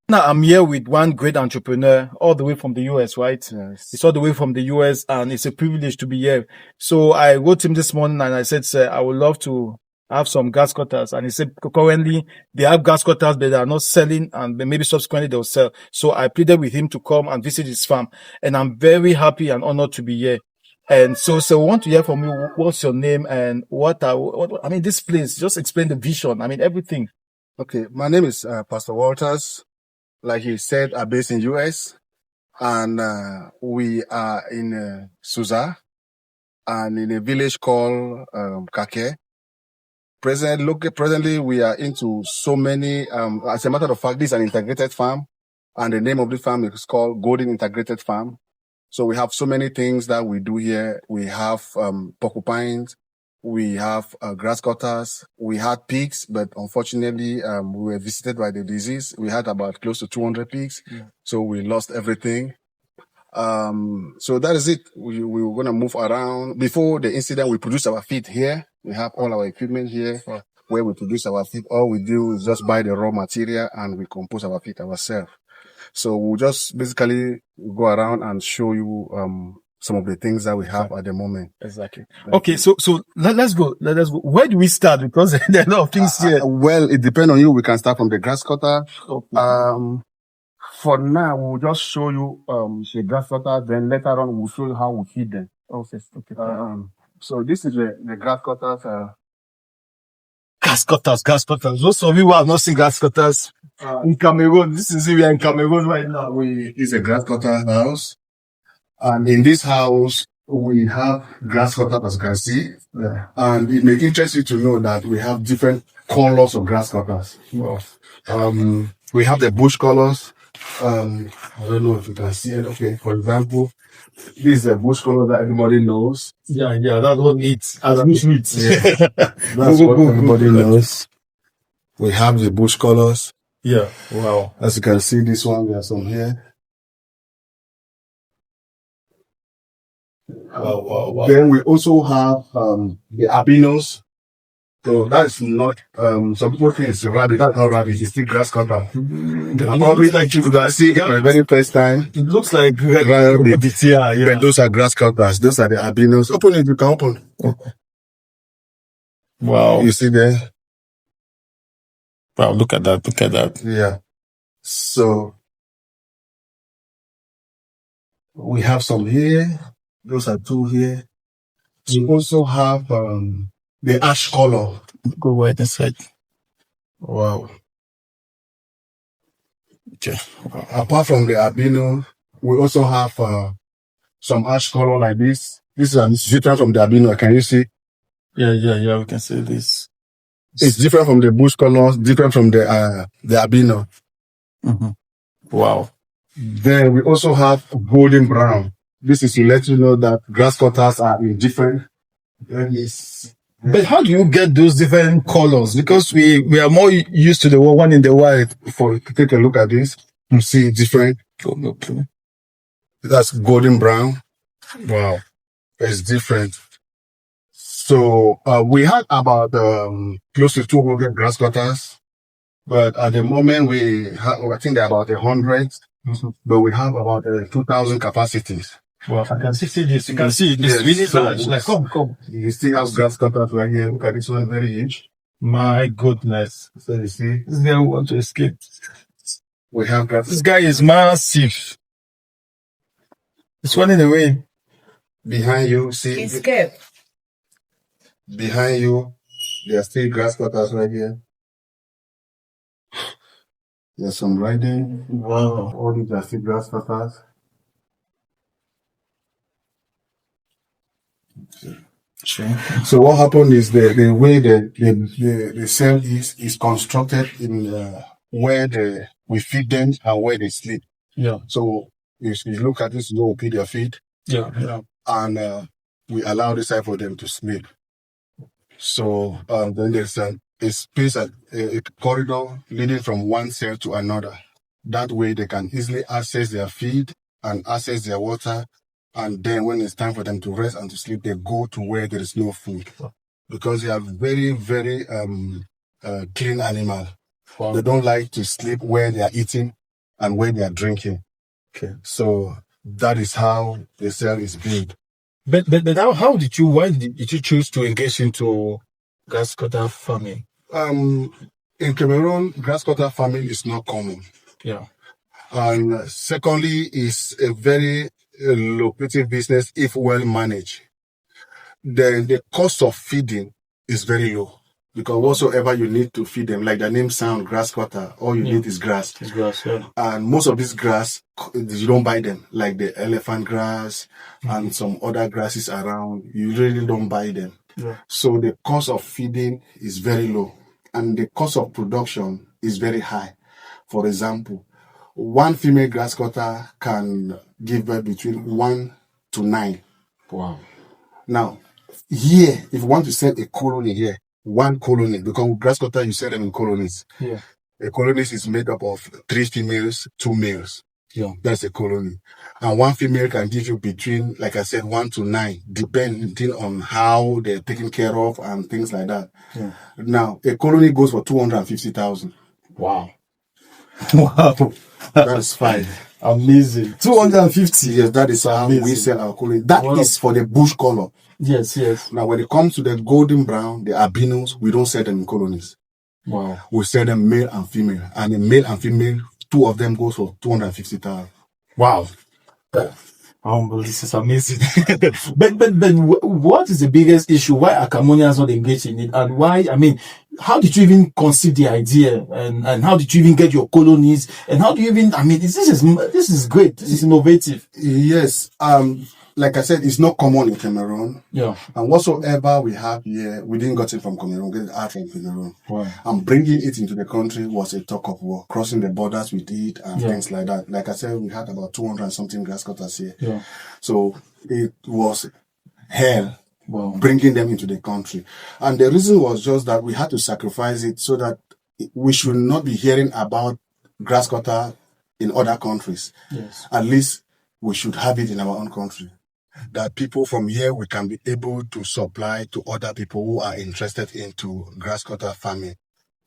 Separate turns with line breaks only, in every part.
Now I'm here with one great entrepreneur all the way from the US, right?
Yes.
It's all the way from the US and it's a privilege to be here. So I wrote him this morning and I said, sir, I would love to have some grass cutters. And he said, currently they have grass cutters, but they are not selling and maybe subsequently they'll sell. So I pleaded with him to come and visit his farm. And I'm very happy and honored to be here. And so I want to hear from you. What's your name and I mean, this place, just explain the vision. I mean, everything.
Okay, my name is Pastor Walters. Like he said, I'm based in US, and we are in Suza, and in a village called Kake. Presently, we are into so many. As a matter of fact, this is an integrated farm, and the name of the farm is called Golden Integrated Farm. So we have so many things that we do here. We have porcupines, we have grass cutters, we had pigs, but unfortunately, we were visited by the disease. We had about close to 200 pigs, so we lost everything. So that is it. We were going to move around. Before the incident, we produced our feed here. We have all our equipment here where we produce our feed. All we do is just buy the raw material and we compose our feed ourselves. So we'll just basically go around and show you some of the things that we have at the moment.
Exactly. Okay, so let's go. Let's go. Where do we start? Because there are a lot of things here.
Well, it depends on you. We can start from the grass cutter.
Okay.
For now, we'll just show you the grass cutter. Then later on, we'll show you how we feed them.
Okay. Okay.
So this is the grass cutters.
Grass cutters. Those of you who have not seen grass cutters in Cameroon, this is we are in Cameroon right now.
This is a grass cutter house. And in this house, we have grass cutters, as you can see. Yeah. And it may interest you to know that we have different colors of grass cutters. Wow. We have the bush colors. I don't know if you can see it. Okay, for example, this is a bush color that everybody knows.
Yeah, that's what eats. As bush meat.
Yeah. That's what everybody knows. We have the bush colors.
Yeah, wow.
As you can see, this one, we have some here.
Wow.
Then we also have the albinos. So that's not, some people think it's a rabbit. That's not rabbit, it's still grass cutter. Probably like you guys see it for the very first time.
It looks like rabbit. Yeah.
But those are grass cutters. Those are the albinos. Open it, you can open.
Wow.
You see there?
Wow, look at that.
Yeah. So, we have some here. Those are two here. We also have, the ash color.
Go right inside.
Wow.
Okay.
Wow. Apart from the albino, we also have some ash color like this. This is different from the albino. Can you see?
Yeah. We can see this.
It's different from the bush colors, different from the albino.
Mm-hmm. Wow.
Then we also have golden brown. This is to let you know that grass cutters are in different.
But how do you get those different colors? Because we are more used to the one in the white.
Take a look at this, you see it's different.
Okay.
That's golden brown.
Wow.
It's different. So, we had about, close to 200 grass cutters, but at the moment I think there are about 100, but we have about 2,000 capacities.
Well, I can see this. You can see it. It's really large. Like, come.
You still have grass cutters right here. Look at this one, very huge.
My goodness.
So you see,
this guy wants to escape.
We have grass.
This guy is massive. It's running away.
Behind you, see.
Escape.
Behind you, there are still grass cutters right here. There's some right there.
Wow.
All these are still grass cutters.
Sure.
So what happened is the way the cell is constructed in where we feed them and where they sleep.
Yeah.
So if you look at this, you will feed their feed.
Yeah.
And we allow this side for them to sleep. So then there's a space, a corridor leading from one cell to another. That way they can easily access their feed and access their water. And then when it's time for them to rest and to sleep, they go to where there is no food. Because they are very, very clean animal. They don't like to sleep where they are eating and where they are drinking.
Okay.
So that is how the cell is built.
But why did you choose to engage into grasscutter farming?
In Cameroon, grasscutter farming is not common.
Yeah.
And secondly, it's a very lucrative business if well managed. Then the cost of feeding is very low. Because whatsoever you need to feed them, like the name sound, grasscutter, all you need is grass.
It's grass, yeah.
And most of these grass, you don't buy them, like the elephant grass and some other grasses around. You really don't buy them.
Yeah.
So the cost of feeding is very low. And the cost of production is very high. For example, one female grasscutter can give birth between 1 to 9.
Wow.
Now, here, if you want to sell a colony here, one colony, because with grasscutter, you sell them in colonies.
Yeah.
A colony is made up of 3 females, 2 males.
Yeah.
That's a colony. And one female can give you between, like I said, 1 to 9, depending on how they're taken care of and things like that.
Yeah.
Now, a colony goes for 250,000.
Wow. Wow.
That is fine.
Amazing. 250.
Yes, that is how we sell our colony. That is for the bush color.
Yes, yes.
Now, when it comes to the golden brown, the albinos, we don't sell them in colonies.
Wow.
We sell them male and female. And the male and female, 2 of them goes for 250,000.
Wow. This is amazing. but what is the biggest issue? Why are Cameroonians not engaged in it? And why, how did you even conceive the idea? And how did you even get your colonies? And how do you even, this is great. This is innovative.
Yes. Like I said, it's not common in Cameroon.
Yeah.
And whatsoever we have here, we didn't get it from Cameroon, we get it out from Cameroon.
Wow.
And bringing it into the country was a talk of war. Crossing the borders with it and things like that. Like I said, we had about 200 and something grasscutters here.
Yeah.
So it was hell.
Wow.
Bringing them into the country. And the reason was just that we had to sacrifice it so that we should not be hearing about grasscutter in other countries.
Yes.
At least we should have it in our own country. That people from here, we can be able to supply to other people who are interested into grasscutter farming.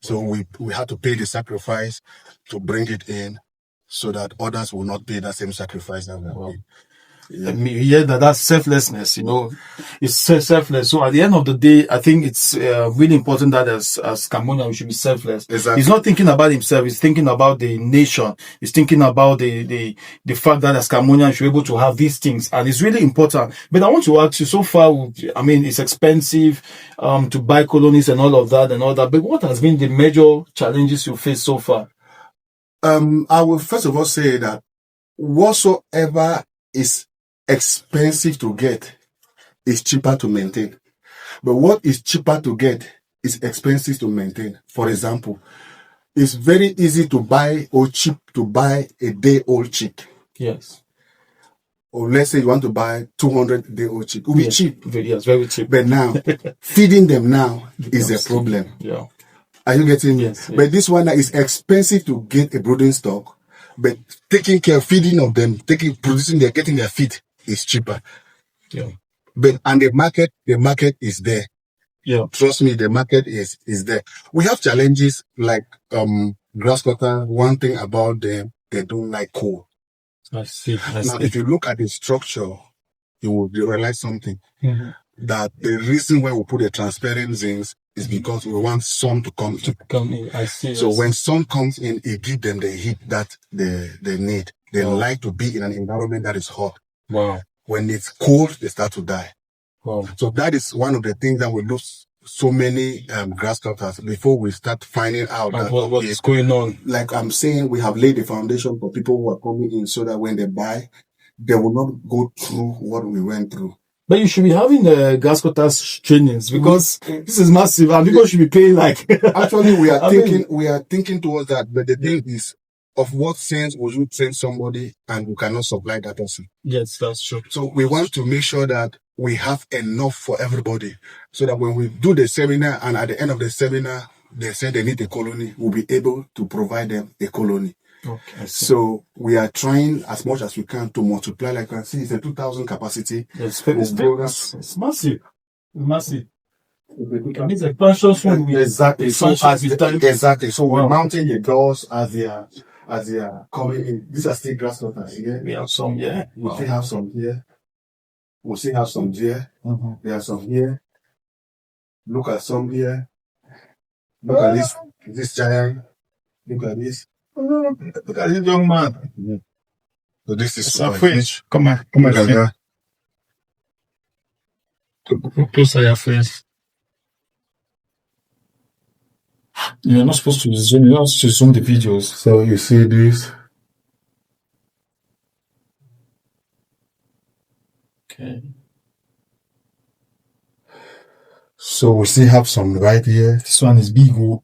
So we had to pay the sacrifice to bring it in so that others will not pay that same sacrifice that we have paid.
Yeah, that's selflessness, it's selfless. So at the end of the day, I think it's really important that as Cameroonian, we should be selfless.
Exactly.
He's not thinking about himself, he's thinking about the nation. He's thinking about the fact that as Cameroonian, we should be able to have these things. And it's really important. But I want to ask you, so far, it's expensive to buy colonies and all of that. But what has been the major challenges you faced so far?
I will first of all say that whatsoever is expensive to get is cheaper to maintain. But what is cheaper to get is expensive to maintain. For example, it's very easy to buy or cheap to buy a day-old chick.
Yes.
Or let's say you want to buy 200 day-old chick. It will be cheap.
Yes, very cheap.
But now, feeding them now is a problem.
Yeah.
Are you getting me?
Yes.
But this one is expensive to get a brooding stock. But taking care, feeding of them, getting their feed is cheaper.
Yeah.
And the market is there.
Yeah.
Trust me, the market is there. We have challenges like grasscutter. One thing about them, they don't like coal.
I see.
Now, if you look at the structure, you will realize something.
Mm-hmm.
That the reason why we put the transparent zincs is because we want sun to come in.
I see.
So when sun comes in, it gives them the heat that they need. They like to be in an environment that is hot.
Wow.
When it's cold, they start to die.
Wow.
So that is one of the things that we lose so many grasscutters before we start finding out
what is going on.
Like I'm saying, we have laid the foundation for people who are coming in so that when they buy, they will not go through what we went through.
But you should be having grasscutters trainings because this is massive and people should be paying like.
Actually, we are thinking towards that. But the thing is, of what sense would you train somebody and you cannot supply that person?
Yes, that's true.
So we want to make sure that we have enough for everybody so that when we do the seminar and at the end of the seminar, they say they need a colony, we'll be able to provide them a colony.
Okay.
So we are trying as much as we can to multiply. Like you can see, it's a 2,000 capacity.
It's massive. It's massive. It means expansion soon.
Exactly. So exactly. So we're
Wow.
mounting the doors as they are coming in. These are still grasscutters here.
We have some, yeah.
We still have some here. We still have some here.
Mm-hmm.
There are some here. Look at some here. Look at this giant. Look at this.
Look at this young man.
So this is
huge. Come on. Closer your face. You're not supposed to zoom. You're not supposed to zoom the videos.
So you see this.
Okay.
So we still have some right here.
This one is big. Oh.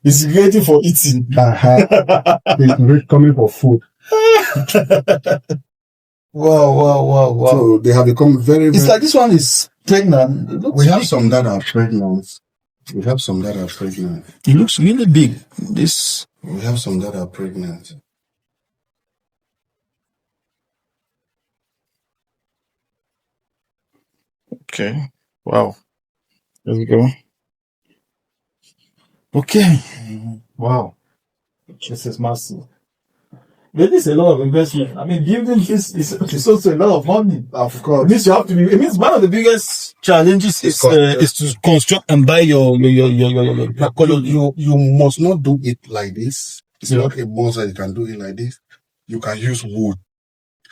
It's ready for eating.
It's coming for food.
Wow.
So they have become very.
It's like this one is pregnant.
We have some that are pregnant. We have some that are pregnant.
It looks really big. This.
We have some that are pregnant.
Okay. Wow. There we go. Okay. Wow. This is massive. But this is a lot of investment. I mean, building this is also a lot of money.
Of course.
It means you have to be. It means one of the biggest challenges is to construct and buy your colony.
You must not do it like this. It's not a must that you can do it like this. You can use wood.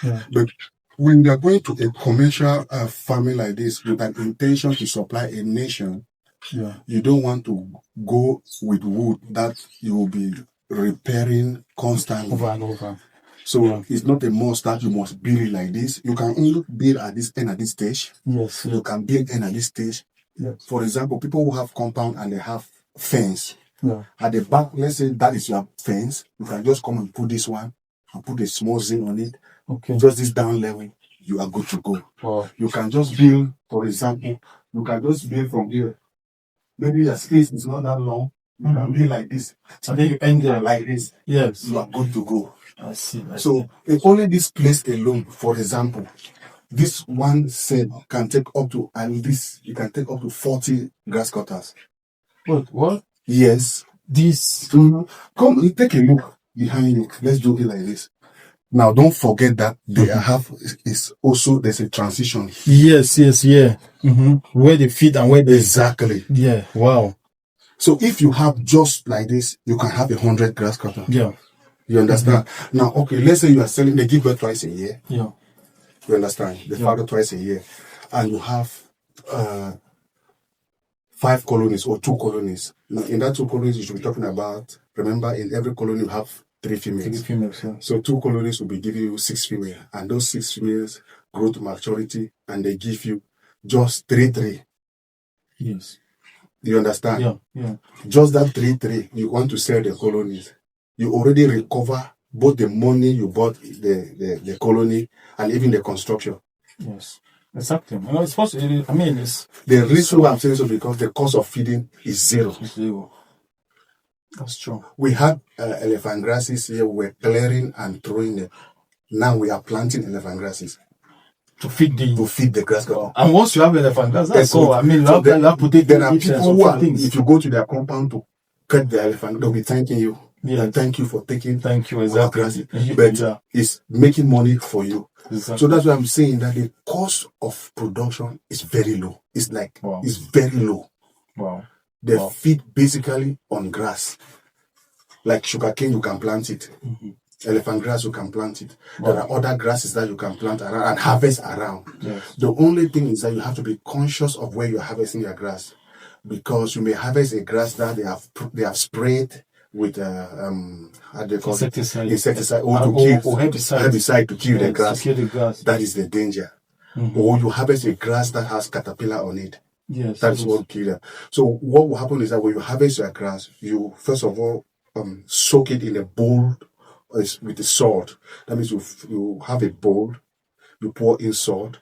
Yeah.
But when you are going to a commercial farming like this with an intention to supply a nation, you don't want to go with wood that you will be repairing constantly
over and over.
So it's not a must that you must build it like this. You can only build at this end at this stage.
Yes.
You can build end at this stage.
Yes.
For example, people who have compound and they have fence.
Yeah.
At the back, let's say that is your fence. You can just come and put this one and put a small zinc on it.
Okay.
Just this down level, you are good to go.
Wow.
You can just build, for example, you can just build from here. Maybe your space is not that long. You can build like this.
And then you end there
like this.
Yes.
You are good to go.
I see.
So if only this place alone, for example, this one cell can take up to, and this, you can take up to 40 grass cutters.
What?
Yes.
This.
Come, you take a look behind you. Let's do it like this. Now, don't forget that they have is also there's a transition.
Yes, yeah. Where they feed and where they
exactly.
Yeah. Wow.
So if you have just like this, you can have 100 grass cutters.
Yeah.
You understand? Now, okay, let's say you are selling. They give birth twice a year.
Yeah.
You understand? They father twice a year, and you have 5 colonies or 2 colonies. Now, in that 2 colonies, you should be talking about. Remember, in every colony you have 3 females.
3 females, yeah.
So 2 colonies will be giving you 6 females. And those 6 females grow to maturity and they give you just 3.
Yes.
You understand?
Yeah.
Just that 3, you want to sell the colonies. You already recover both the money you bought the colony and even the construction.
Yes. Exactly. You know, it's supposed to, I mean, it's...
The reason why I'm saying so because the cost of feeding is 0.
It's 0. That's true.
We had elephant grasses here. We're clearing and throwing them. Now we are planting elephant grasses
to feed the
grass cutter.
Oh. And once you have elephant grass, that's all. I mean, you have potatoes.
There are people who are, if you go to their compound to cut the elephant, they'll be thanking you. Yeah, thank you for taking.
Thank you, exactly.
Grass, but it's making money for you. Exactly. So that's why I'm saying that the cost of production is very low. It's like it's very low.
Wow.
They feed basically on grass. Like sugarcane, you can plant it. Elephant grass, you can plant it. There are other grasses that you can plant around and harvest around.
Yes.
The only thing is that you have to be conscious of where you're harvesting your grass, because you may harvest a grass that they have sprayed with how do they call insecticide or herbicide to kill the grass. That is the danger. Or you harvest a grass that has caterpillar on it.
Yes,
that is what kills them. So what will happen is that when you harvest your grass, you first of all soak it in a bowl with the salt. That means you have a bowl, you pour in salt,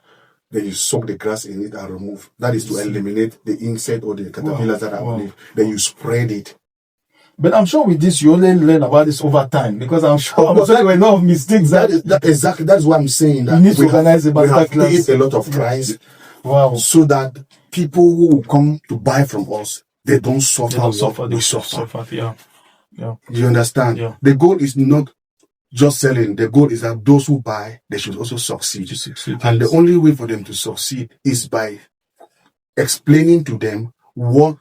then you soak the grass in it and remove. That is to eliminate the insect or the caterpillars that are on it. Then you spread it.
But I'm sure with this, you only learn about this over time, because I'm sure there were a lot of mistakes.
Exactly. That's what I'm saying. That
you need to organize it.
We have paid a lot of price.
Wow.
So that people who will come to buy from us, they don't suffer.
They suffer. Yeah.
Do you understand?
Yeah.
The goal is not just selling. The goal is that those who buy, they should also succeed. And the only way for them to succeed is by explaining to them what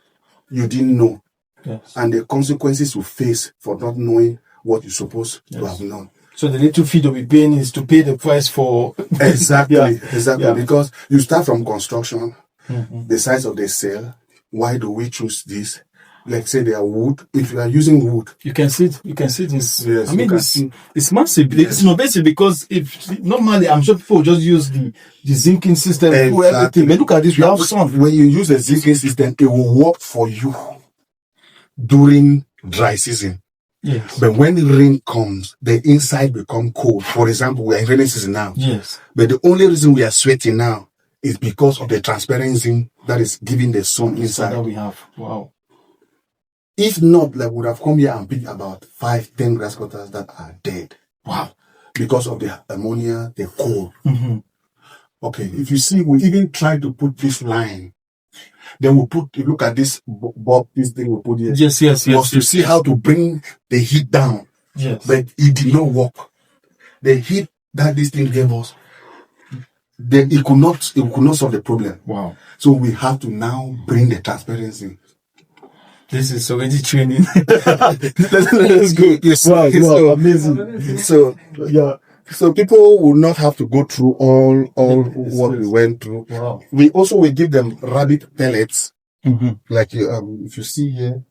you didn't know.
Yes.
And the consequences you face for not knowing what you're supposed to have known.
So the little fee to be paying is to pay the price for...
Exactly. Because you start from construction, the size of the cell. Why do we choose this? Like say they are wood. If you are using wood,
you can see this.
Yes,
I mean, it's massive. Yes. It's innovative because if normally I'm sure people just use the zinking system for everything. But look at this, we have sun.
When you use a zinking system, it will work for you during dry season.
Yes.
But when the rain comes, the inside become cold. For example, we are in rainy season now.
Yes.
But the only reason we are sweating now is because of the transparent zinc that is giving the sun inside.
That we have. Wow.
If not, like, we would have come here and picked about 5-10 grasscutters that are dead.
Wow.
Because of the ammonia, the coal. Okay, if you see, we even tried to put this line. Then you look at this bulb, this thing we put here.
Yes.
Was to see how to bring the heat down.
Yes.
But it did not work. The heat that this thing gave us, it could not solve the problem.
Wow.
So we have to now bring the transparency.
This is already training. That's good.
Wow, amazing. So people will not have to go through all what we went through.
Wow.
We also will give them rabbit pellets. Like if you see here,